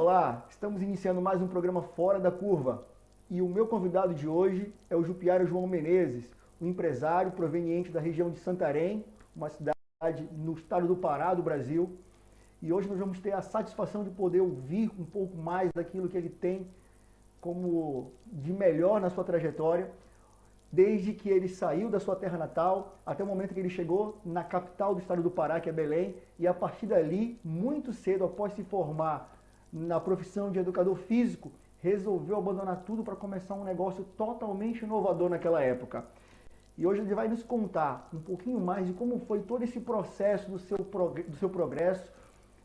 Olá, estamos iniciando mais um programa Fora da Curva e o meu convidado de hoje é o jupiário João Menezes, um empresário proveniente da região de Santarém, uma cidade no estado do Pará, do Brasil. E hoje nós vamos ter a satisfação de poder ouvir um pouco mais daquilo que ele tem como de melhor na sua trajetória, desde que ele saiu da sua terra natal até o momento que ele chegou na capital do estado do Pará, que é Belém, e a partir dali, muito cedo, após se formar na profissão de educador físico, resolveu abandonar tudo para começar um negócio totalmente inovador naquela época. E hoje ele vai nos contar um pouquinho mais de como foi todo esse processo do seu progresso,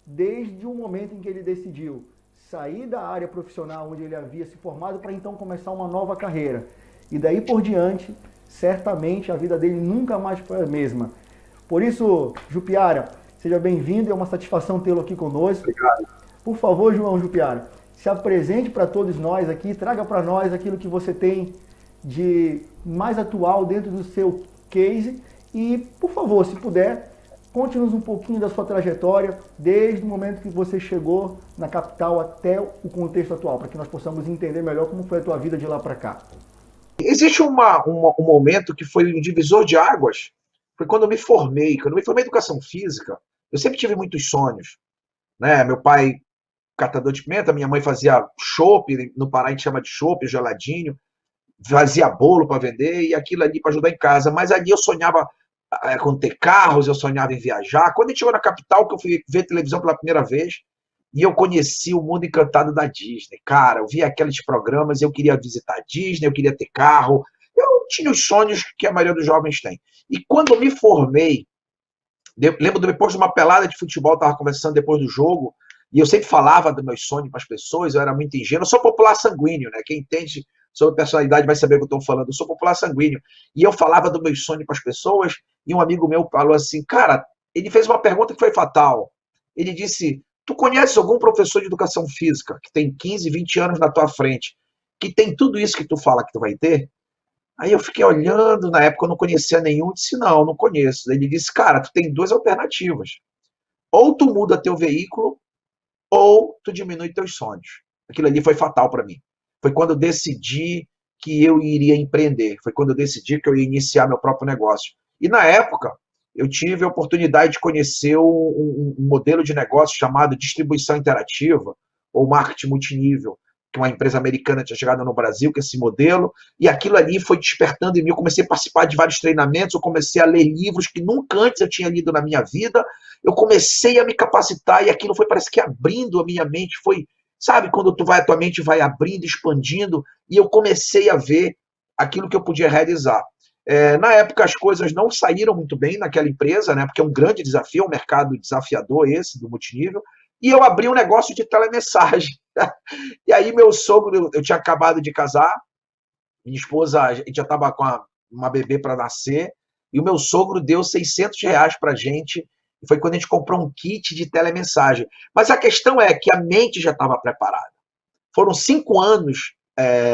desde o momento em que ele decidiu sair da área profissional onde ele havia se formado para então começar uma nova carreira. E daí por diante, certamente a vida dele nunca mais foi a mesma. Por isso, Jupiara, seja bem-vindo, é uma satisfação tê-lo aqui conosco. Obrigado. Por favor, João Jupiara, se apresente para todos nós aqui, traga para nós aquilo que você tem de mais atual dentro do seu case e, por favor, se puder, conte-nos um pouquinho da sua trajetória, desde o momento que você chegou na capital até o contexto atual, para que nós possamos entender melhor como foi a tua vida de lá para cá. Existe um momento que foi um divisor de águas, foi quando eu me formei. Quando eu me formei em educação física, eu sempre tive muitos sonhos, né? Meu pai, catador de pimenta, minha mãe fazia chopp, no Pará a gente chama de chopp, geladinho, fazia bolo para vender e aquilo ali para ajudar em casa. Mas ali eu sonhava com ter carros, eu sonhava em viajar. Quando a gente chegou na capital, que eu fui ver televisão pela primeira vez, e eu conheci o mundo encantado da Disney. Cara, eu via aqueles programas, eu queria visitar a Disney, eu queria ter carro. Eu tinha os sonhos que a maioria dos jovens tem. E quando eu me formei, lembro depois de uma pelada de futebol, estava conversando depois do jogo, e eu sempre falava dos meus sonhos para as pessoas, eu era muito ingênuo. Eu sou popular sanguíneo, né? Quem entende sobre personalidade vai saber o que eu estou falando. Eu sou popular sanguíneo. E eu falava dos meus sonhos para as pessoas, e um amigo meu falou assim, cara, ele fez uma pergunta que foi fatal. Ele disse, tu conheces algum professor de educação física que tem 15, 20 anos na tua frente, que tem tudo isso que tu fala que tu vai ter? Aí eu fiquei olhando, na época eu não conhecia nenhum, disse, não conheço. Ele disse, cara, tu tem duas alternativas. Ou tu muda teu veículo, ou tu diminui teus sonhos. Aquilo ali foi fatal para mim. Foi quando eu decidi que eu iria empreender. Foi quando eu decidi que eu ia iniciar meu próprio negócio. E na época, eu tive a oportunidade de conhecer um modelo de negócio chamado distribuição interativa, ou marketing multinível, que uma empresa americana tinha chegado no Brasil, que é esse modelo, e aquilo ali foi despertando em mim. Eu comecei a participar de vários treinamentos, eu comecei a ler livros que nunca antes eu tinha lido na minha vida, eu comecei a me capacitar, e aquilo foi, parece que abrindo a minha mente, foi, sabe, quando a tua mente vai abrindo, expandindo, e eu comecei a ver aquilo que eu podia realizar. Na época as coisas não saíram muito bem naquela empresa, né, porque é um grande desafio, um mercado desafiador esse, do multinível, e eu abri um negócio de telemessagem. E aí meu sogro, eu tinha acabado de casar, minha esposa, a gente já estava com uma bebê para nascer, e o meu sogro deu R$ 600 para a gente, e foi quando a gente comprou um kit de telemessagem. Mas a questão é que a mente já estava preparada. Foram 5 anos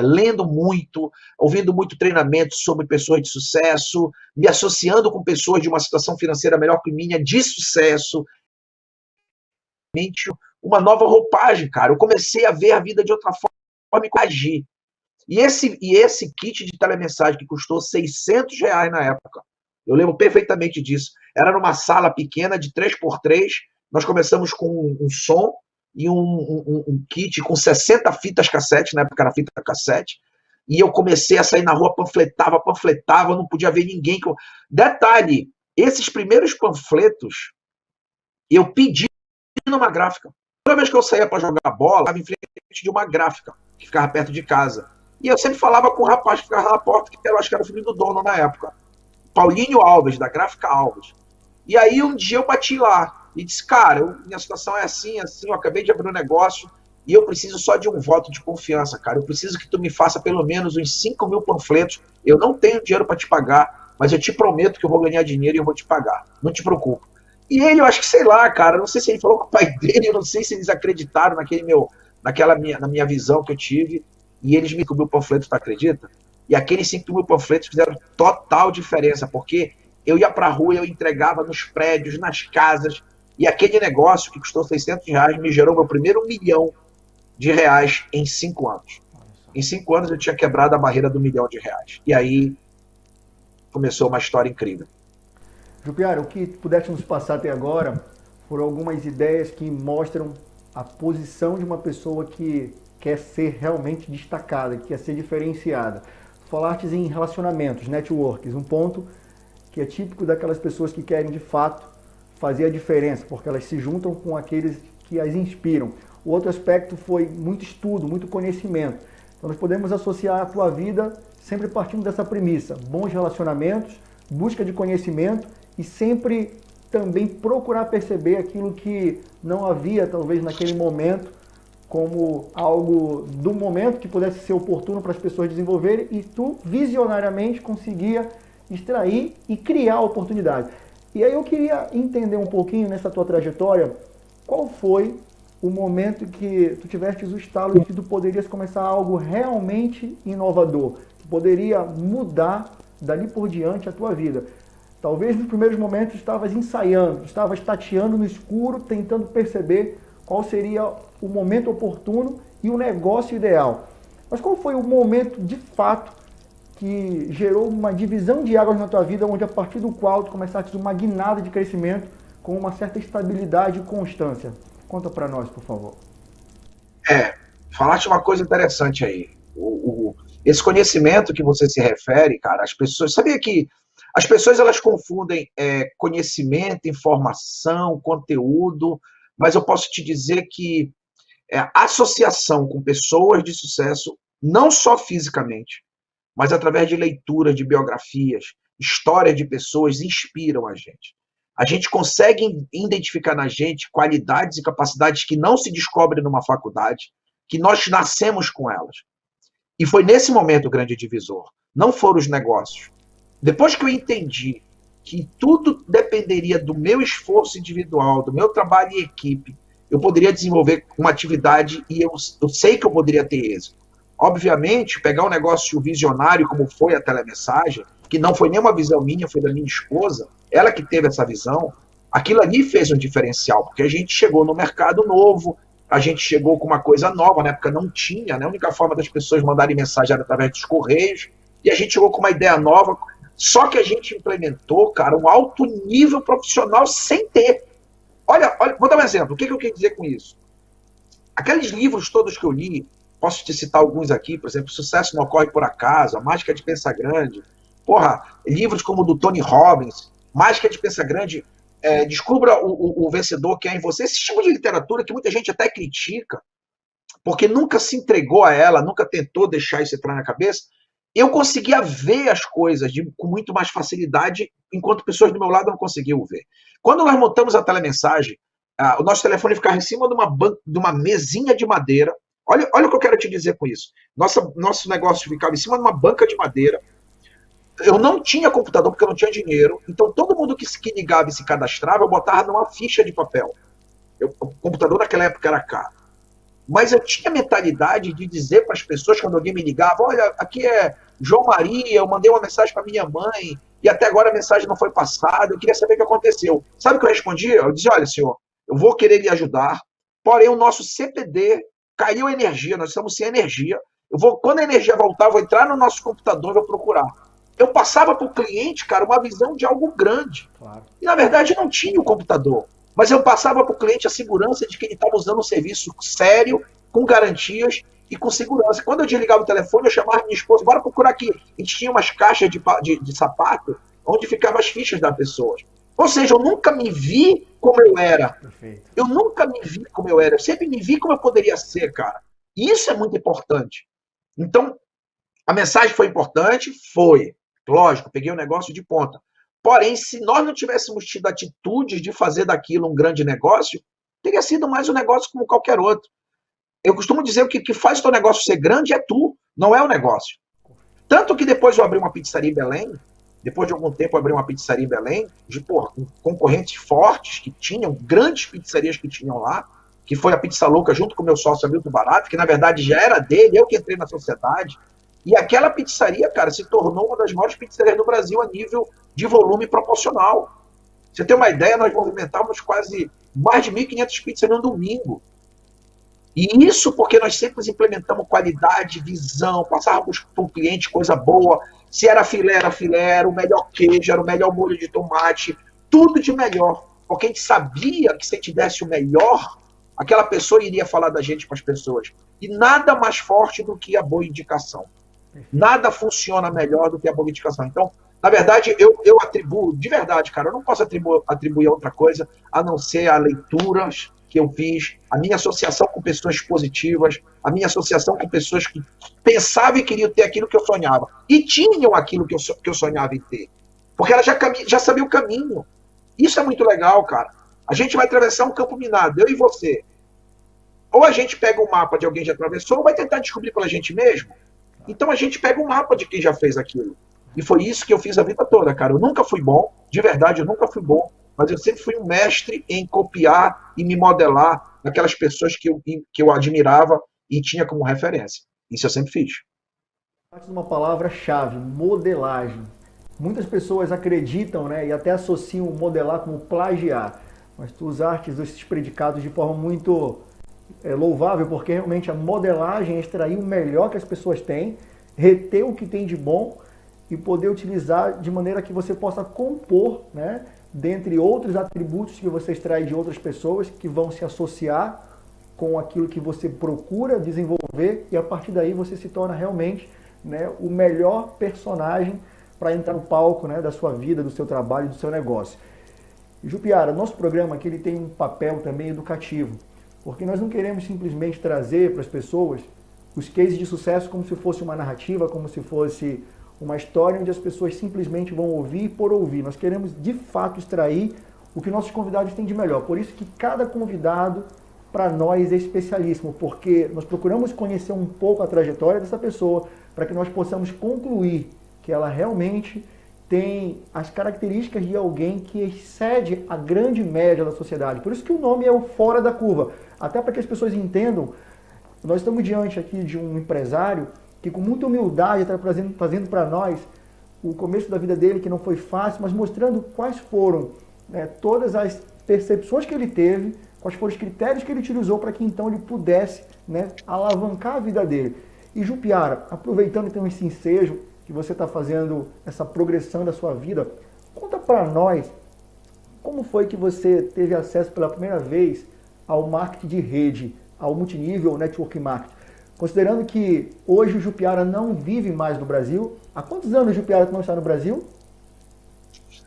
lendo muito, ouvindo muito treinamento sobre pessoas de sucesso, me associando com pessoas de uma situação financeira melhor que minha, de sucesso, uma nova roupagem, cara. Eu comecei a ver a vida de outra forma e agir. E esse kit de telemessagem que custou R$ 600 na época, eu lembro perfeitamente disso. Era numa sala pequena de 3x3, nós começamos com um som e um kit com 60 fitas cassete, na época era fita cassete, e eu comecei a sair na rua, panfletava, não podia ver ninguém. Detalhe, esses primeiros panfletos, eu pedi numa gráfica. Toda vez que eu saía para jogar bola, eu estava em frente de uma gráfica, que ficava perto de casa. E eu sempre falava com o rapaz que ficava na porta, que eu acho que era o filho do dono na época. Paulinho Alves, da Gráfica Alves. E aí um dia eu bati lá e disse, cara, minha situação é assim, eu acabei de abrir um negócio e eu preciso só de um voto de confiança, cara. Eu preciso que tu me faça pelo menos uns 5.000 panfletos. Eu não tenho dinheiro para te pagar, mas eu te prometo que eu vou ganhar dinheiro e eu vou te pagar. Não te preocupa. E ele, eu acho que, sei lá, cara, não sei se ele falou com o pai dele, eu não sei se eles acreditaram na minha visão que eu tive, e eles me 5.000 panfletos, tu acredita? E aqueles 5.000 panfletos fizeram total diferença, porque eu ia pra rua, eu entregava nos prédios, nas casas, e aquele negócio que custou R$ 600 me gerou meu primeiro 1 milhão de reais em 5 anos. Em 5 anos eu tinha quebrado a barreira do R$ 1 milhão. E aí começou uma história incrível. Jupiara, o que pudeste nos passar até agora foram algumas ideias que mostram a posição de uma pessoa que quer ser realmente destacada, que quer ser diferenciada. Falaste em relacionamentos, networks, um ponto que é típico daquelas pessoas que querem de fato fazer a diferença, porque elas se juntam com aqueles que as inspiram. O outro aspecto foi muito estudo, muito conhecimento. Então nós podemos associar a tua vida sempre partindo dessa premissa: bons relacionamentos, busca de conhecimento e sempre também procurar perceber aquilo que não havia talvez naquele momento como algo do momento que pudesse ser oportuno para as pessoas desenvolverem, e tu visionariamente conseguia extrair e criar oportunidade. E aí eu queria entender um pouquinho nessa tua trajetória, qual foi o momento que tu tiveste o estalo de que tu poderias começar algo realmente inovador, que poderia mudar dali por diante a tua vida. Talvez nos primeiros momentos estavas ensaiando, estavas tateando no escuro, tentando perceber qual seria o momento oportuno e o negócio ideal. Mas qual foi o momento de fato que gerou uma divisão de águas na tua vida, onde a partir do qual tu começaste uma guinada de crescimento com uma certa estabilidade e constância? Conta para nós, por favor. Falaste uma coisa interessante aí. Esse conhecimento que você se refere, cara, as pessoas. Sabia que as pessoas elas confundem conhecimento, informação, conteúdo, mas eu posso te dizer que associação com pessoas de sucesso, não só fisicamente, mas através de leituras, de biografias, histórias de pessoas, inspiram a gente. A gente consegue identificar na gente qualidades e capacidades que não se descobrem numa faculdade, que nós nascemos com elas. E foi nesse momento o grande divisor. Não foram os negócios. Depois que eu entendi que tudo dependeria do meu esforço individual, do meu trabalho em equipe, eu poderia desenvolver uma atividade e eu sei que eu poderia ter êxito. Obviamente, pegar um negócio visionário como foi a telemessagem, que não foi nenhuma visão minha, foi da minha esposa, ela que teve essa visão, aquilo ali fez um diferencial, porque a gente chegou no mercado novo, a gente chegou com uma coisa nova, na época não tinha, né? A única forma das pessoas mandarem mensagem era através dos correios, e a gente chegou com uma ideia nova, só que a gente implementou, cara, um alto nível profissional sem ter. Olha, vou dar um exemplo, o que eu quero dizer com isso? Aqueles livros todos que eu li, posso te citar alguns aqui, por exemplo, Sucesso Não Ocorre Por Acaso, A Mágica de Pensar Grande, livros como o do Tony Robbins, Mágica de Pensar Grande, Descubra o vencedor que é em você, esse tipo de literatura que muita gente até critica, porque nunca se entregou a ela, nunca tentou deixar isso entrar na cabeça, eu conseguia ver as coisas com muito mais facilidade, enquanto pessoas do meu lado não conseguiam ver. Quando nós montamos a telemensagem, o nosso telefone ficava em cima de uma mesinha de madeira. Olha o que eu quero te dizer com isso. Nosso negócio ficava em cima de uma banca de madeira. Eu não tinha computador porque eu não tinha dinheiro. Então, todo mundo que ligava e se cadastrava, eu botava numa ficha de papel. O computador naquela época era caro. Mas eu tinha mentalidade de dizer para as pessoas, quando alguém me ligava, olha, aqui é João Maria, eu mandei uma mensagem para minha mãe, e até agora a mensagem não foi passada, eu queria saber o que aconteceu. Sabe o que eu respondia? Eu dizia, olha, senhor, eu vou querer lhe ajudar, porém o nosso CPD caiu a energia, nós estamos sem energia. Quando a energia voltar, eu vou entrar no nosso computador e vou procurar. Eu passava para o cliente, cara, uma visão de algo grande. Claro. E, na verdade, não tinha o computador. Mas eu passava para o cliente a segurança de que ele estava usando um serviço sério, com garantias e com segurança. Quando eu desligava o telefone, eu chamava minha esposa, bora procurar aqui. A gente tinha umas caixas de sapato onde ficavam as fichas das pessoas. Ou seja, eu nunca me vi como eu era. Perfeito. Eu nunca me vi como eu era. Eu sempre me vi como eu poderia ser, cara. E isso é muito importante. Então, a mensagem foi importante? Foi. Lógico, peguei o negócio de ponta. Porém, se nós não tivéssemos tido atitudes de fazer daquilo um grande negócio, teria sido mais um negócio como qualquer outro. Eu costumo dizer que o que faz o teu negócio ser grande é tu, não é o negócio. Tanto que depois eu abri uma pizzaria em Belém, depois de algum tempo eu abri uma pizzaria em Belém, com concorrentes fortes que tinham, grandes pizzarias que tinham lá, que foi a Pizza Louca junto com o meu sócio Hamilton Barato, que na verdade já era dele, eu que entrei na sociedade. E aquela pizzaria, cara, se tornou uma das maiores pizzarias do Brasil a nível de volume proporcional. Você tem uma ideia, nós movimentávamos quase mais de 1.500 pizzas no domingo. E isso porque nós sempre implementamos qualidade, visão, passávamos para o cliente coisa boa. Se era filé, era o melhor queijo, era o melhor molho de tomate, tudo de melhor. Porque a gente sabia que se a gente desse o melhor, aquela pessoa iria falar da gente para as pessoas. E nada mais forte do que a boa indicação. Nada funciona melhor do que a boa indicação. Então, na verdade, eu atribuo, de verdade, cara, eu não posso atribuir a outra coisa a não ser a leituras que eu fiz, a minha associação com pessoas positivas, a minha associação com pessoas que pensavam e queriam ter aquilo que eu sonhava. E tinham aquilo que eu sonhava em ter. Porque ela já sabia o caminho. Isso é muito legal, cara. A gente vai atravessar um campo minado, eu e você. Ou a gente pega um mapa de alguém que já atravessou, ou vai tentar descobrir pela gente mesmo. Então a gente pega um mapa de quem já fez aquilo. E foi isso que eu fiz a vida toda, cara. Eu nunca fui bom, de verdade, eu nunca fui bom, mas eu sempre fui um mestre em copiar e me modelar naquelas pessoas que eu admirava e tinha como referência. Isso eu sempre fiz. Parte de uma palavra-chave, modelagem. Muitas pessoas acreditam, né, e até associam modelar como plagiar, mas tu usaste esses predicados de forma muito louvável, porque realmente a modelagem é extrair o melhor que as pessoas têm, reter o que tem de bom e poder utilizar de maneira que você possa compor, né, dentre outros atributos que você extrai de outras pessoas que vão se associar com aquilo que você procura desenvolver e a partir daí você se torna realmente, né, o melhor personagem para entrar no palco, né, da sua vida, do seu trabalho, do seu negócio. Jupiara, nosso programa aqui ele tem um papel também educativo, porque nós não queremos simplesmente trazer para as pessoas os cases de sucesso como se fosse uma narrativa, como se fosse uma história onde as pessoas simplesmente vão ouvir por ouvir. Nós queremos, de fato, extrair o que nossos convidados têm de melhor. Por isso que cada convidado, para nós, é especialíssimo, porque nós procuramos conhecer um pouco a trajetória dessa pessoa para que nós possamos concluir que ela realmente tem as características de alguém que excede a grande média da sociedade. Por isso que o nome é o Fora da Curva. Até para que as pessoas entendam, nós estamos diante aqui de um empresário que com muita humildade está trazendo para nós o começo da vida dele, que não foi fácil, mas mostrando quais foram, né, todas as percepções que ele teve, quais foram os critérios que ele utilizou para que então ele pudesse, né, alavancar a vida dele. E Jupiara, aproveitando então esse ensejo que você está fazendo, essa progressão da sua vida, conta para nós como foi que você teve acesso pela primeira vez ao marketing de rede, ao multinível network marketing. Considerando que hoje o Jupiara não vive mais no Brasil, há quantos anos o Jupiara não está no Brasil?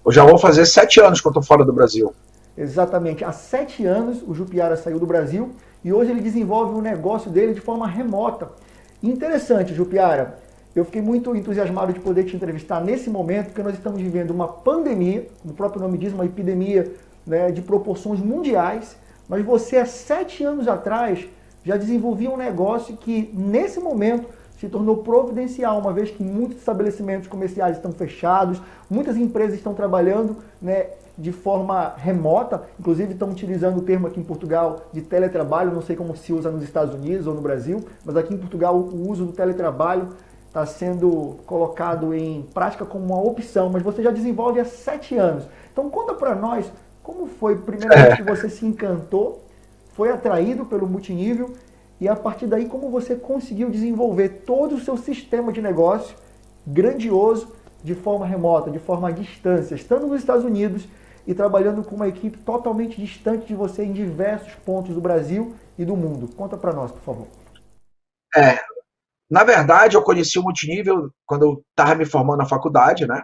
Eu já vou fazer 7 anos que eu estou fora do Brasil. Exatamente, há 7 anos o Jupiara saiu do Brasil e hoje ele desenvolve o negócio dele de forma remota. Interessante, Jupiara, eu fiquei muito entusiasmado de poder te entrevistar nesse momento, porque nós estamos vivendo uma pandemia, como o próprio nome diz, uma epidemia, né, de proporções mundiais, mas você há 7 anos atrás já desenvolvia um negócio que nesse momento se tornou providencial, uma vez que muitos estabelecimentos comerciais estão fechados, muitas empresas estão trabalhando, né, de forma remota, inclusive estão utilizando o termo aqui em Portugal de teletrabalho, não sei como se usa nos Estados Unidos ou no Brasil, mas aqui em Portugal o uso do teletrabalho está sendo colocado em prática como uma opção, mas você já desenvolve há 7 anos. Então conta para nós como foi primeiramente que você se encantou, foi atraído pelo multinível e a partir daí como você conseguiu desenvolver todo o seu sistema de negócio grandioso de forma remota, de forma à distância, estando nos Estados Unidos e trabalhando com uma equipe totalmente distante de você em diversos pontos do Brasil e do mundo. Conta para nós, por favor. Na verdade, eu conheci o multinível quando eu estava me formando na faculdade, né?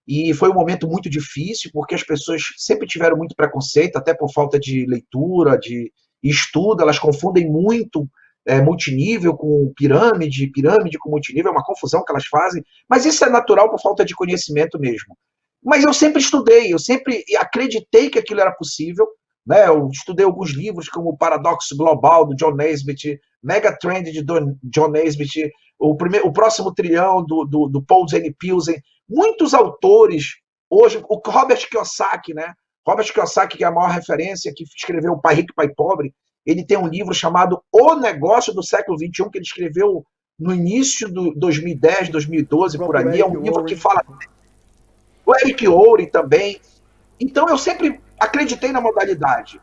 E foi um momento muito difícil, porque as pessoas sempre tiveram muito preconceito, até por falta de leitura, de estudo, elas confundem muito multinível com pirâmide, pirâmide com multinível, é uma confusão que elas fazem, mas isso é natural por falta de conhecimento mesmo. Mas eu sempre estudei, eu sempre acreditei que aquilo era possível, né? Eu estudei alguns livros como o Paradoxo Global, do John Naisbitt, Megatrend, de John Naisbitt, o Próximo Trilhão, do Paul Zane Pilsen, muitos autores, hoje, o Robert Kiyosaki, né? Robert Kiyosaki, que é a maior referência, que escreveu O Pai Rico e Pai Pobre, ele tem um livro chamado O Negócio do Século XXI, que ele escreveu no início de 2010, 2012, por ali. É um livro que fala... O Eric Oure também. Então, eu sempre acreditei na modalidade.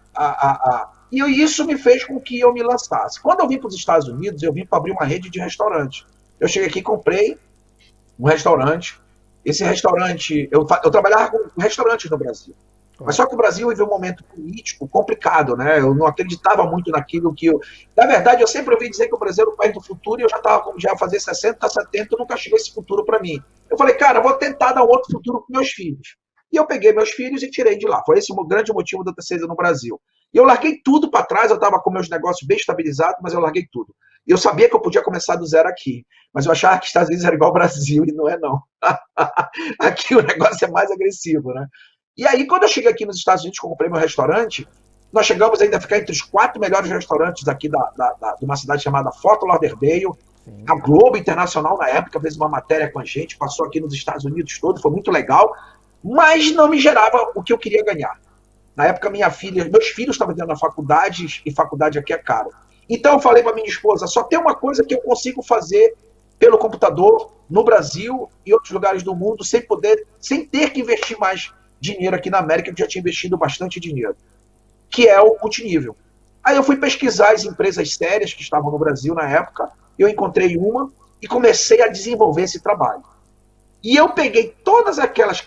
E isso me fez com que eu me lançasse. Quando eu vim para os Estados Unidos, eu vim para abrir uma rede de restaurantes. Eu cheguei aqui e comprei um restaurante. Esse restaurante, eu trabalhava com restaurantes no Brasil. Mas só que o Brasil viveu um momento político complicado, né? Eu não acreditava muito naquilo que eu. Na verdade, eu sempre ouvi dizer que o Brasil era o país do futuro e eu já estava já a fazer 60, 70, nunca chegou esse futuro para mim. Eu falei, cara, eu vou tentar dar um outro futuro para meus filhos. E eu peguei meus filhos e tirei de lá. Foi esse o grande motivo de eu ter saído no Brasil. E eu larguei tudo para trás, eu estava com meus negócios bem estabilizados, mas eu larguei tudo. E eu sabia que eu podia começar do zero aqui. Mas eu achava que os Estados Unidos era igual ao Brasil e não é, não. Aqui o negócio é mais agressivo, né? E aí, quando eu cheguei aqui nos Estados Unidos, que eu comprei meu restaurante, nós chegamos ainda a ficar entre os 4 melhores restaurantes aqui de uma cidade chamada Fort Lauderdale. Sim. A Globo Internacional, na época, fez uma matéria com a gente, passou aqui nos Estados Unidos todo, foi muito legal, mas não me gerava o que eu queria ganhar. Na época, meus filhos estavam dentro da faculdade, e faculdade aqui é caro. Então, eu falei para minha esposa, só tem uma coisa que eu consigo fazer pelo computador, no Brasil e outros lugares do mundo, sem ter que investir mais dinheiro aqui na América, eu já tinha investido bastante dinheiro, que é o multinível. Aí eu fui pesquisar as empresas sérias que estavam no Brasil na época, eu encontrei uma e comecei a desenvolver esse trabalho. E eu peguei todas aquelas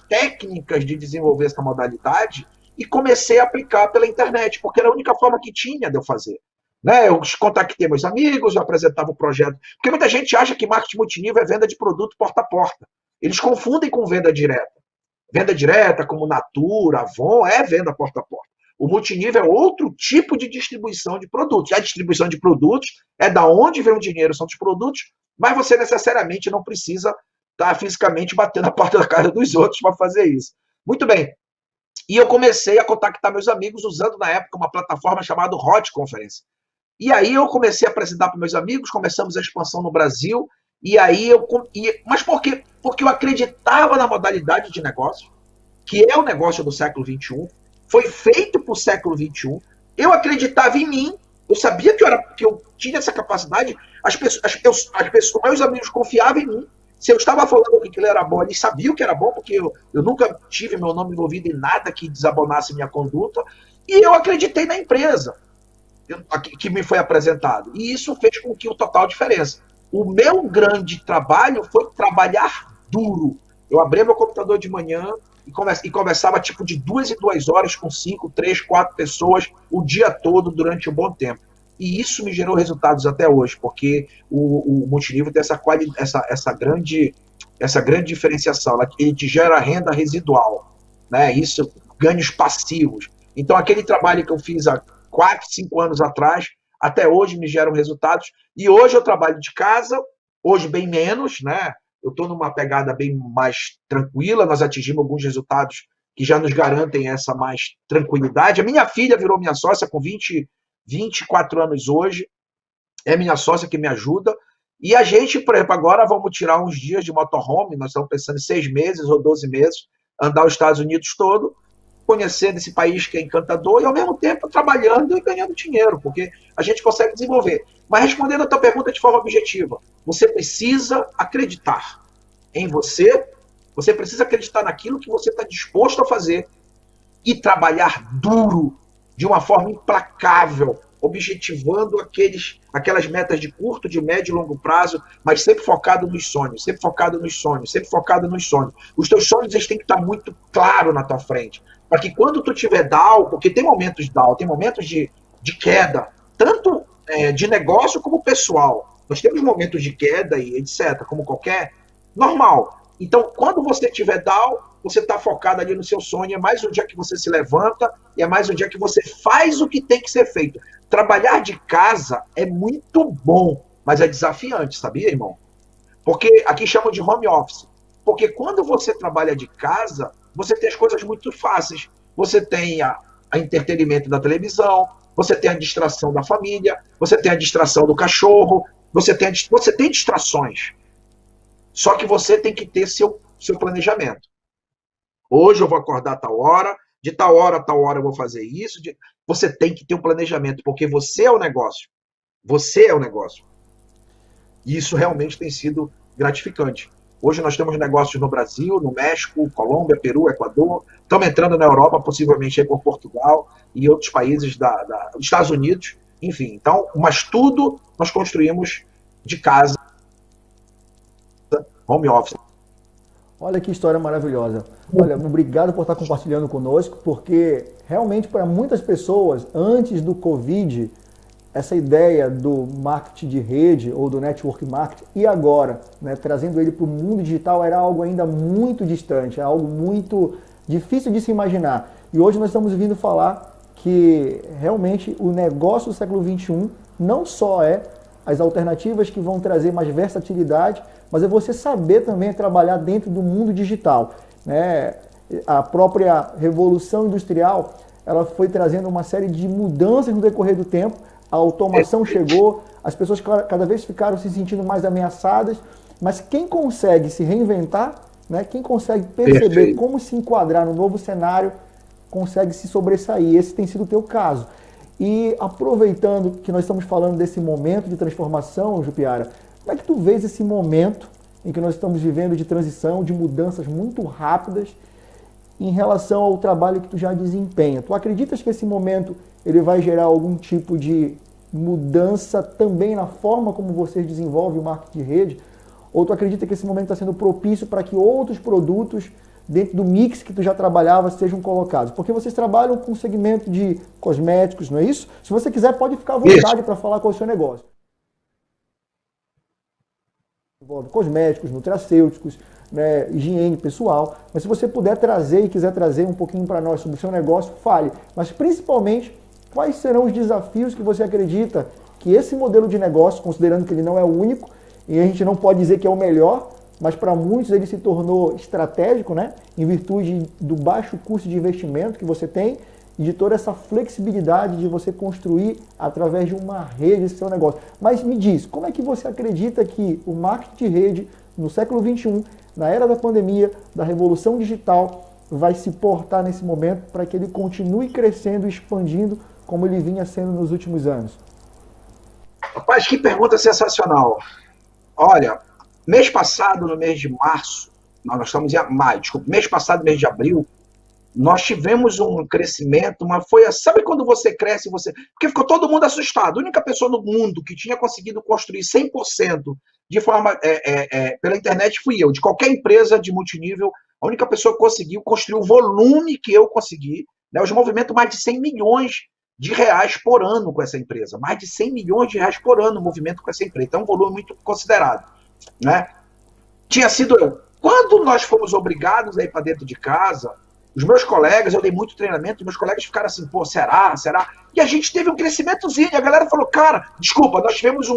técnicas de desenvolver essa modalidade e comecei a aplicar pela internet, porque era a única forma que tinha de eu fazer. Né? Eu contactei meus amigos, eu apresentava o projeto. Porque muita gente acha que marketing multinível é venda de produto porta a porta. Eles confundem com venda direta. Venda direta, como Natura, Avon, é venda porta a porta. O multinível é outro tipo de distribuição de produtos. A distribuição de produtos é da onde vem o dinheiro, são dos produtos, mas você necessariamente não precisa estar fisicamente batendo a porta da casa dos outros para fazer isso. Muito bem. E eu comecei a contactar meus amigos usando, na época, uma plataforma chamada Hot Conference. E aí eu comecei a apresentar para meus amigos, começamos a expansão no Brasil, e aí mas por quê? Porque eu acreditava na modalidade de negócio, que é o negócio do século XXI, foi feito para o século XXI, eu acreditava em mim, eu sabia que eu tinha essa capacidade, meus amigos confiavam em mim, se eu estava falando que aquilo era bom, eles sabiam que era bom, porque eu nunca tive meu nome envolvido em nada que desabonasse minha conduta, e eu acreditei na empresa que me foi apresentado. E isso fez com que o total diferença. O meu grande trabalho foi trabalhar duro. Eu abria meu computador de manhã e conversava tipo de 2 em 2 horas com 5, 3, 4 pessoas o dia todo durante um bom tempo. E isso me gerou resultados até hoje, porque o multinível tem essa grande diferenciação. Ele te gera renda residual, né? Isso, ganhos passivos. Então, aquele trabalho que eu fiz há 4, 5 anos atrás, até hoje me geram resultados. E hoje eu trabalho de casa, hoje bem menos, né? Eu estou numa pegada bem mais tranquila, nós atingimos alguns resultados que já nos garantem essa mais tranquilidade. A minha filha virou minha sócia com 24 anos hoje, é minha sócia que me ajuda. E a gente, por exemplo, agora vamos tirar uns dias de motorhome, nós estamos pensando em 6 meses ou 12 meses, andar os Estados Unidos todo, conhecendo esse país que é encantador e, ao mesmo tempo, trabalhando e ganhando dinheiro, porque a gente consegue desenvolver. Mas, respondendo a tua pergunta de forma objetiva, você precisa acreditar em você precisa acreditar naquilo que você está disposto a fazer e trabalhar duro, de uma forma implacável, objetivando aquelas metas de curto, de médio e longo prazo, mas sempre focado nos sonhos, sempre focado nos sonhos, sempre focado nos sonhos. Os teus sonhos eles têm que estar muito claro na tua frente, para que quando tu tiver down, porque tem momentos de down, tem momentos de queda, tanto de negócio como pessoal. Nós temos momentos de queda e etc, como qualquer normal. Então, quando você tiver down, você está focado ali no seu sonho, é mais um dia que você se levanta, e é mais um dia que você faz o que tem que ser feito. Trabalhar de casa é muito bom, mas é desafiante, sabia, irmão? Porque aqui chamam de home office. Porque quando você trabalha de casa, você tem as coisas muito fáceis. Você tem a entretenimento da televisão, você tem a distração da família, você tem a distração do cachorro, você tem distrações. Só que você tem que ter seu planejamento. Hoje eu vou acordar a tal hora, de tal hora a tal hora eu vou fazer isso. Você tem que ter um planejamento, porque você é o negócio. Você é o negócio. E isso realmente tem sido gratificante. Hoje nós temos negócios no Brasil, no México, Colômbia, Peru, Equador. Estamos entrando na Europa, possivelmente aí por Portugal e outros países dos Estados Unidos. Enfim, então, mas tudo nós construímos de casa, home office. Olha que história maravilhosa. Olha, obrigado por estar compartilhando conosco, porque realmente para muitas pessoas, antes do Covid, essa ideia do marketing de rede ou do network marketing, e agora, né, trazendo ele para o mundo digital, era algo ainda muito distante, é algo muito difícil de se imaginar. E hoje nós estamos vindo falar que realmente o negócio do século XXI não só é as alternativas que vão trazer mais versatilidade, mas é você saber também trabalhar dentro do mundo digital, né? A própria revolução industrial, ela foi trazendo uma série de mudanças no decorrer do tempo. A automação chegou, as pessoas cada vez ficaram se sentindo mais ameaçadas, mas quem consegue se reinventar, né? Quem consegue perceber como se enquadrar no novo cenário, consegue se sobressair. Esse tem sido o teu caso. E aproveitando que nós estamos falando desse momento de transformação, Jupiara, como é que tu vês esse momento em que nós estamos vivendo de transição, de mudanças muito rápidas em relação ao trabalho que tu já desempenha? Tu acreditas que esse momento ele vai gerar algum tipo de mudança também na forma como você desenvolve o marketing de rede? Ou tu acredita que esse momento está sendo propício para que outros produtos dentro do mix que tu já trabalhava sejam colocados? Porque vocês trabalham com o segmento de cosméticos, não é isso? Se você quiser, pode ficar à vontade para falar qual é o seu negócio. Envolve cosméticos, nutracêuticos, né, higiene pessoal. Mas se você puder trazer e quiser trazer um pouquinho para nós sobre o seu negócio, fale. Mas principalmente, quais serão os desafios que você acredita que esse modelo de negócio, considerando que ele não é o único, e a gente não pode dizer que é o melhor, mas para muitos ele se tornou estratégico, né? Em virtude do baixo custo de investimento que você tem e de toda essa flexibilidade de você construir através de uma rede esse seu negócio. Mas me diz, como é que você acredita que o marketing de rede no século XXI, na era da pandemia, da revolução digital, vai se portar nesse momento para que ele continue crescendo e expandindo como ele vinha sendo nos últimos anos? Rapaz, que pergunta sensacional. Olha, mês passado, no mês de março, nós estamos em maio, desculpa, mês passado, mês de abril, nós tivemos um crescimento, mas foi, sabe quando você cresce, porque ficou todo mundo assustado. A única pessoa no mundo que tinha conseguido construir 100% de forma pela internet fui eu, de qualquer empresa de multinível, a única pessoa que conseguiu construir o volume que eu consegui, né? Hoje movimento mais de 100 milhões de reais por ano com essa empresa, mais de 100 milhões de reais por ano movimento com essa empresa, então é um volume muito considerado, né? Tinha sido eu. Quando nós fomos obrigados a ir para dentro de casa, os meus colegas, eu dei muito treinamento, meus colegas ficaram assim, pô, será? E a gente teve um crescimentozinho, a galera falou, cara, desculpa, nós tivemos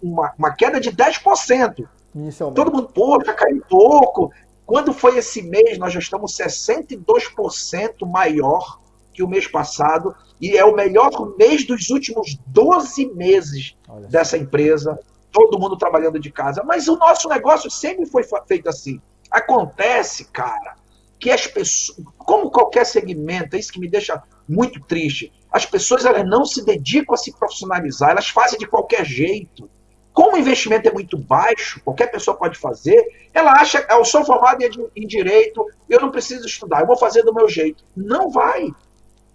uma queda de 10%. Inicialmente. Todo mundo, pô, já caiu pouco. Quando foi esse mês, nós já estamos 62% maior que o mês passado, e é o melhor mês dos últimos 12 meses dessa empresa, todo mundo trabalhando de casa. Mas o nosso negócio sempre foi feito assim. Acontece, cara, que as pessoas, como qualquer segmento, é isso que me deixa muito triste, as pessoas elas não se dedicam a se profissionalizar, elas fazem de qualquer jeito. Como o investimento é muito baixo, qualquer pessoa pode fazer, ela acha, eu sou formado em direito, eu não preciso estudar, eu vou fazer do meu jeito. Não vai.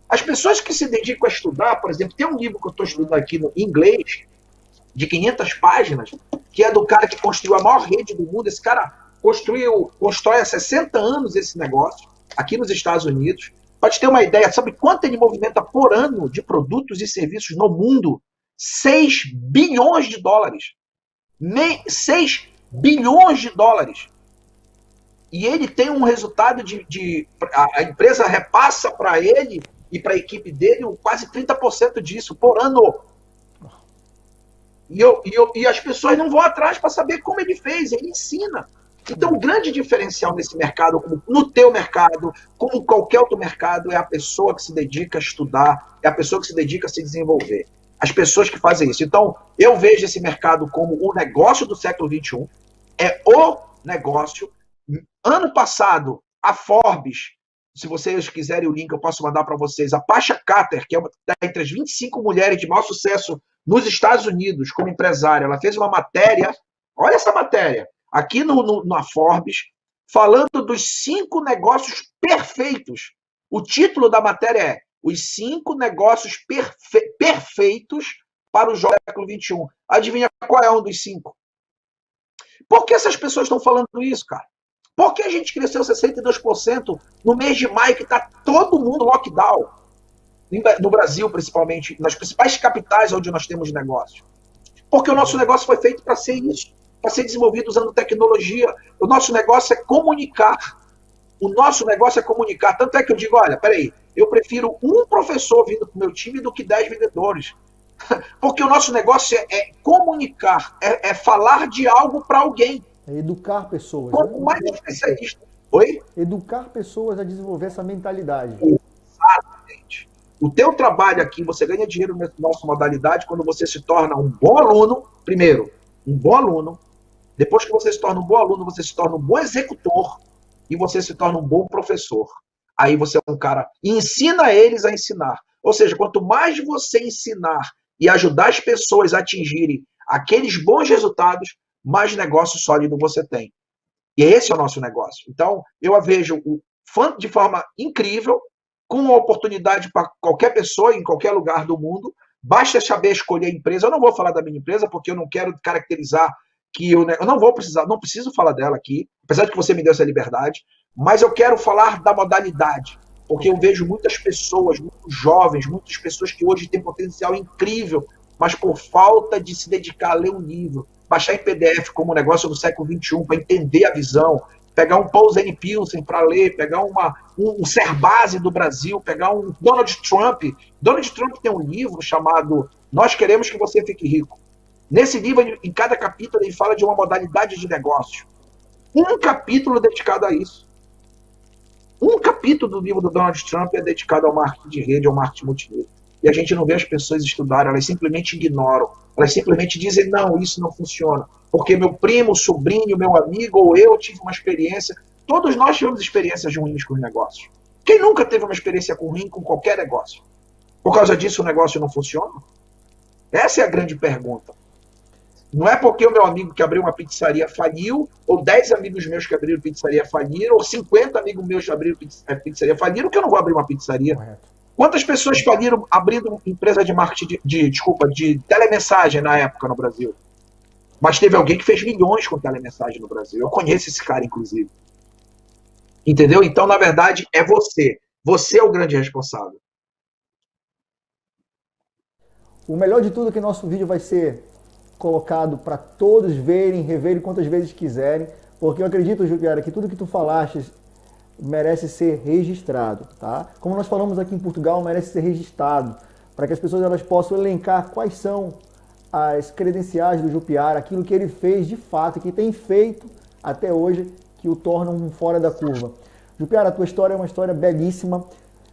As pessoas que se dedicam a estudar, por exemplo, tem um livro que eu estou estudando aqui em inglês, de 500 páginas, que é do cara que construiu a maior rede do mundo. Esse cara constrói há 60 anos esse negócio, aqui nos Estados Unidos. Pode ter uma ideia, sabe quanto ele movimenta por ano de produtos e serviços no mundo? 6 bilhões de dólares. 6 bilhões de dólares. E ele tem um resultado a empresa repassa para ele e para a equipe dele quase 30% disso por ano. E as pessoas não vão atrás para saber como ele fez, ele ensina. Então, o grande diferencial nesse mercado, no teu mercado, como qualquer outro mercado, é a pessoa que se dedica a estudar, é a pessoa que se dedica a se desenvolver. As pessoas que fazem isso. Então, eu vejo esse mercado como o negócio do século XXI, é o negócio. Ano passado, a Forbes, se vocês quiserem o link, eu posso mandar para vocês, a Pasha Carter, que é entre as 25 mulheres de maior sucesso nos Estados Unidos como empresária, ela fez uma matéria, olha essa matéria, aqui na Forbes, falando dos 5 negócios perfeitos. O título da matéria é Os 5 negócios perfeitos para o século XXI. Adivinha qual é um dos 5? Por que essas pessoas estão falando isso, cara? Por que a gente cresceu 62% no mês de maio, que está todo mundo lockdown? No Brasil, principalmente, nas principais capitais onde nós temos negócio. Porque o nosso negócio foi feito para ser isso, para ser desenvolvido usando tecnologia. O nosso negócio é comunicar. O nosso negócio é comunicar. Tanto é que eu digo, olha, peraí, eu prefiro um professor vindo para o meu time do que 10 vendedores. Porque o nosso negócio é comunicar, é falar de algo para alguém. É educar pessoas. Quanto mais especialista. Oi? Educar pessoas a desenvolver essa mentalidade. Exatamente. O teu trabalho aqui, você ganha dinheiro na nossa modalidade quando você se torna um bom aluno, primeiro, um bom aluno. Depois que você se torna um bom aluno, você se torna um bom executor e você se torna um bom professor. Aí você é um cara, ensina eles a ensinar. Ou seja, quanto mais você ensinar e ajudar as pessoas a atingirem aqueles bons resultados, mais negócio sólido você tem. E esse é o nosso negócio. Então, eu a vejo de forma incrível, com uma oportunidade para qualquer pessoa, em qualquer lugar do mundo. Basta saber escolher a empresa. Eu não vou falar da minha empresa, porque eu não quero caracterizar que eu não preciso falar dela aqui, apesar de que você me deu essa liberdade, mas eu quero falar da modalidade, porque eu vejo muitas pessoas, muitos jovens, muitas pessoas que hoje têm potencial incrível, mas por falta de se dedicar a ler um livro, baixar em PDF como um negócio do século XXI para entender a visão, pegar um Paul Zane Pilsen para ler, pegar um Cerbasi do Brasil, pegar um Donald Trump. Donald Trump tem um livro chamado Nós Queremos Que Você Fique Rico. Nesse livro, em cada capítulo, ele fala de uma modalidade de negócio. Um capítulo dedicado a isso. Um capítulo do livro do Donald Trump é dedicado ao marketing de rede, ao marketing multinível. E a gente não vê as pessoas estudarem, elas simplesmente ignoram. Elas simplesmente dizem, não, isso não funciona. Porque meu primo, sobrinho, meu amigo, ou eu tive uma experiência. Todos nós tivemos experiências ruins com os negócios. Quem nunca teve uma experiência ruim com qualquer negócio? Por causa disso o negócio não funciona? Essa é a grande pergunta. Não é porque o meu amigo que abriu uma pizzaria faliu, ou 10 amigos meus que abriram pizzaria faliram, ou 50 amigos meus que abriram pizzaria faliram, que eu não vou abrir uma pizzaria. Correto. Quantas pessoas faliram abrindo empresa de marketing, de telemensagem na época no Brasil? Mas teve alguém que fez milhões com telemensagem no Brasil. Eu conheço esse cara, inclusive. Entendeu? Então, na verdade, é você. Você é o grande responsável. O melhor de tudo é que nosso vídeo vai ser colocado para todos verem, reverem quantas vezes quiserem, porque eu acredito, Jupiara, que tudo que tu falaste merece ser registrado, tá? Como nós falamos aqui em Portugal, merece ser registrado, para que as pessoas elas possam elencar quais são as credenciais do Jupiara, aquilo que ele fez de fato, que tem feito até hoje, que o torna um fora da curva. Jupiara, a tua história é uma história belíssima.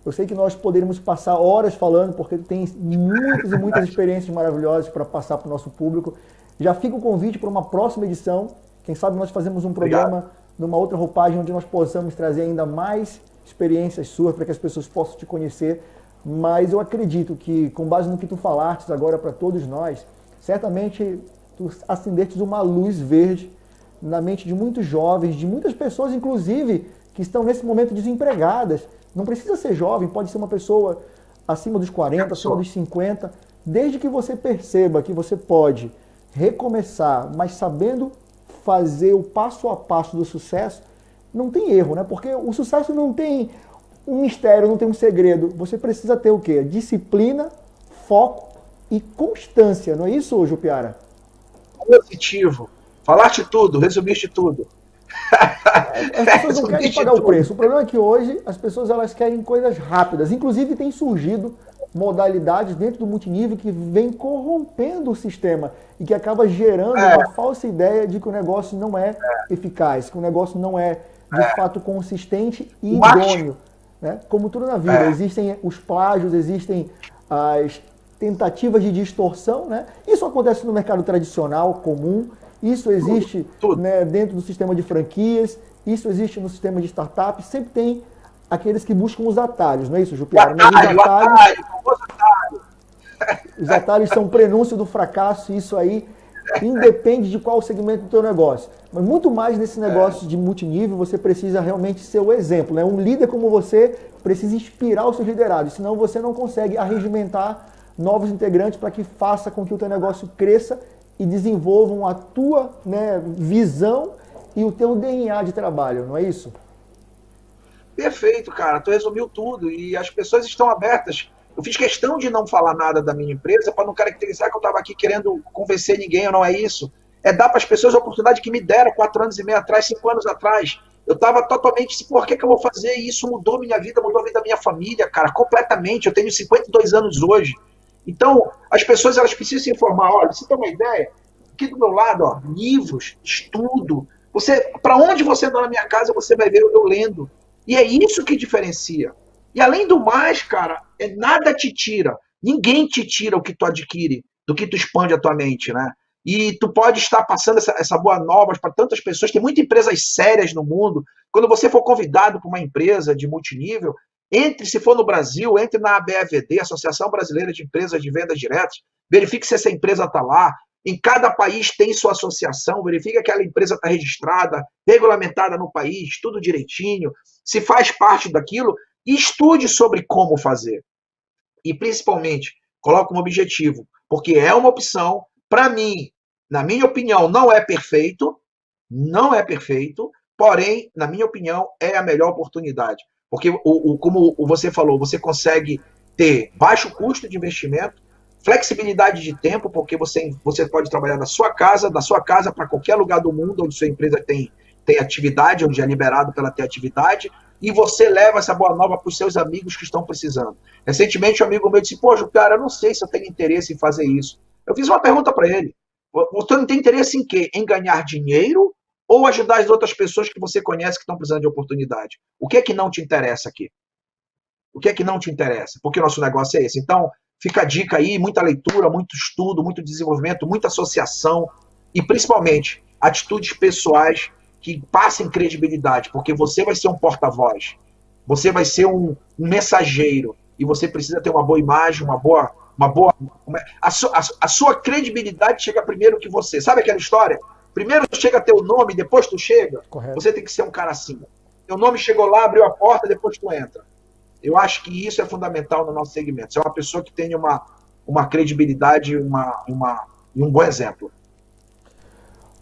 Eu sei que nós poderíamos passar horas falando, porque tu tens muitas e muitas experiências maravilhosas para passar para o nosso público. Já fica o convite para uma próxima edição. Quem sabe nós fazemos um programa numa outra roupagem, onde nós possamos trazer ainda mais experiências suas para que as pessoas possam te conhecer. Mas eu acredito que, com base no que tu falaste agora para todos nós, certamente tu acendestes uma luz verde na mente de muitos jovens, de muitas pessoas, inclusive, que estão nesse momento desempregadas. Não precisa ser jovem, pode ser uma pessoa acima dos 40, acima dos 50, desde que você perceba que você pode recomeçar, mas sabendo fazer o passo a passo do sucesso, não tem erro, né? Porque o sucesso não tem um mistério, não tem um segredo. Você precisa ter o quê? Disciplina, foco e constância, não é isso, Jupiara? Positivo. Falaste tudo, resumiste tudo. As pessoas não querem pagar o preço. O problema é que hoje as pessoas elas querem coisas rápidas. Inclusive tem surgido modalidades dentro do multinível que vem corrompendo o sistema e que acaba gerando uma falsa ideia de que o negócio não é eficaz, que o negócio não é de fato consistente e idôneo. Né? Como tudo na vida, existem os plágios, existem as tentativas de distorção. Né? Isso acontece no mercado tradicional, comum. Isso existe né, dentro do sistema de franquias, isso existe no sistema de startups, sempre tem aqueles que buscam os atalhos, não é isso, Jupiara? Os atalhos são o prenúncio do fracasso, e isso aí independe de qual segmento do teu negócio. Mas muito mais nesse negócio de multinível, você precisa realmente ser o exemplo, né? Um líder como você precisa inspirar os seus liderados, senão você não consegue arregimentar novos integrantes para que faça com que o teu negócio cresça e desenvolvam a tua, né, visão e o teu DNA de trabalho, não é isso? Perfeito, cara. Tu resumiu tudo e as pessoas estão abertas. Eu fiz questão de não falar nada da minha empresa para não caracterizar que eu estava aqui querendo convencer ninguém, ou não é isso. É dar para as pessoas a oportunidade que me deram 4 anos e meio atrás, 5 anos atrás. Eu estava totalmente assim, por que eu vou fazer? E isso mudou minha vida, mudou a vida da minha família, cara, completamente. Eu tenho 52 anos hoje. Então, as pessoas elas precisam se informar. Olha, você tem uma ideia? Aqui do meu lado, ó, livros, estudo. Você, para onde você andar na minha casa, você vai ver eu lendo. E é isso que diferencia. E além do mais, cara, nada te tira. Ninguém te tira o que tu adquire, do que tu expande a tua mente, né? E tu pode estar passando essa boa nova para tantas pessoas. Tem muitas empresas sérias no mundo. Quando você for convidado para uma empresa de multinível, entre, se for no Brasil, entre na ABVD, Associação Brasileira de Empresas de Vendas Diretas, verifique se essa empresa está lá. Em cada país tem sua associação, verifique que aquela empresa está registrada, regulamentada no país, tudo direitinho, se faz parte daquilo, e estude sobre como fazer. E, principalmente, coloque um objetivo, porque é uma opção, para mim, na minha opinião, não é perfeito, porém, na minha opinião, é a melhor oportunidade. Porque, como você falou, você consegue ter baixo custo de investimento, flexibilidade de tempo, porque você pode trabalhar da sua casa para qualquer lugar do mundo onde sua empresa tem atividade, onde é liberado para ela ter atividade, e você leva essa boa nova para os seus amigos que estão precisando. Recentemente, um amigo meu disse, pô, cara, eu não sei se eu tenho interesse em fazer isso. Eu fiz uma pergunta para ele, você não tem interesse em quê? Em ganhar dinheiro ou ajudar as outras pessoas que você conhece que estão precisando de oportunidade? O que é que não te interessa aqui? O que é que não te interessa? Porque o nosso negócio é esse. Então, fica a dica aí, muita leitura, muito estudo, muito desenvolvimento, muita associação e, principalmente, atitudes pessoais que passem credibilidade, porque você vai ser um porta-voz, você vai ser um mensageiro e você precisa ter uma boa imagem, a sua credibilidade chega primeiro que você. Sabe aquela história? Primeiro chega teu nome, depois tu chega. Correto. Você tem que ser um cara assim. Teu nome chegou lá, abriu a porta, depois tu entra. Eu acho que isso é fundamental no nosso segmento. Você é uma pessoa que tenha uma credibilidade e um bom exemplo.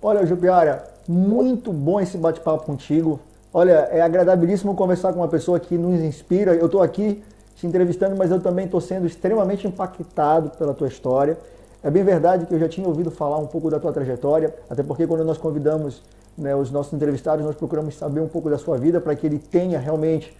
Olha, Jupiara, muito bom esse bate-papo contigo. Olha, é agradabilíssimo conversar com uma pessoa que nos inspira. Eu estou aqui te entrevistando, mas eu também estou sendo extremamente impactado pela tua história. É bem verdade que eu já tinha ouvido falar um pouco da tua trajetória, até porque quando nós convidamos, né, os nossos entrevistados, nós procuramos saber um pouco da sua vida para que ele tenha realmente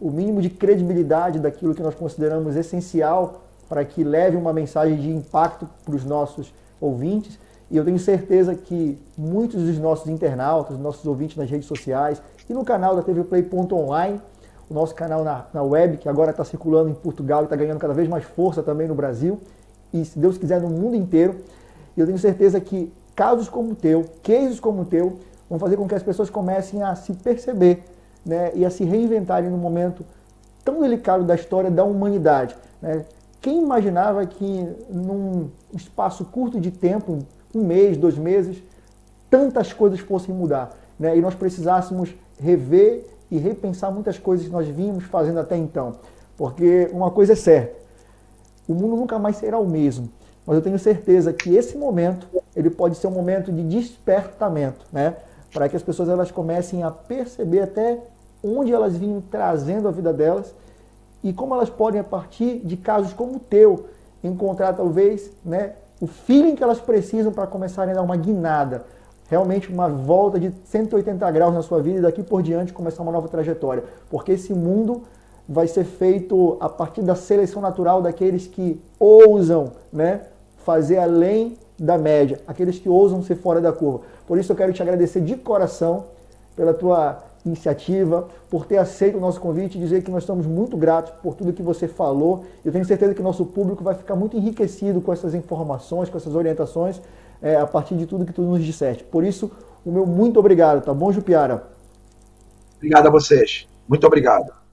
o mínimo de credibilidade daquilo que nós consideramos essencial para que leve uma mensagem de impacto para os nossos ouvintes. E eu tenho certeza que muitos dos nossos internautas, nossos ouvintes nas redes sociais e no canal da tvplay.online, o nosso canal na web, que agora está circulando em Portugal e está ganhando cada vez mais força também no Brasil, e se Deus quiser no mundo inteiro. E eu tenho certeza que casos como o teu, cases como o teu, vão fazer com que as pessoas comecem a se perceber, né, e a se reinventarem num momento tão delicado da história da humanidade, né? Quem imaginava que num espaço curto de tempo, 1 mês, 2 meses, tantas coisas fossem mudar, né? E nós precisássemos rever e repensar muitas coisas que nós vínhamos fazendo até então. Porque uma coisa é certa, o mundo nunca mais será o mesmo. Mas eu tenho certeza que esse momento, ele pode ser um momento de despertamento, né? Para que as pessoas elas comecem a perceber até onde elas vinham trazendo a vida delas e como elas podem, a partir de casos como o teu, encontrar talvez, né, o feeling que elas precisam para começarem a dar uma guinada, realmente uma volta de 180 graus na sua vida e daqui por diante começar uma nova trajetória. Porque esse mundo vai ser feito a partir da seleção natural daqueles que ousam, né, fazer além da média, aqueles que ousam ser fora da curva. Por isso eu quero te agradecer de coração pela tua iniciativa, por ter aceito o nosso convite e dizer que nós estamos muito gratos por tudo que você falou. Eu tenho certeza que o nosso público vai ficar muito enriquecido com essas informações, com essas orientações, a partir de tudo que tu nos disseste. Por isso, o meu muito obrigado, tá bom, Jupiara? Obrigado a vocês. Muito obrigado.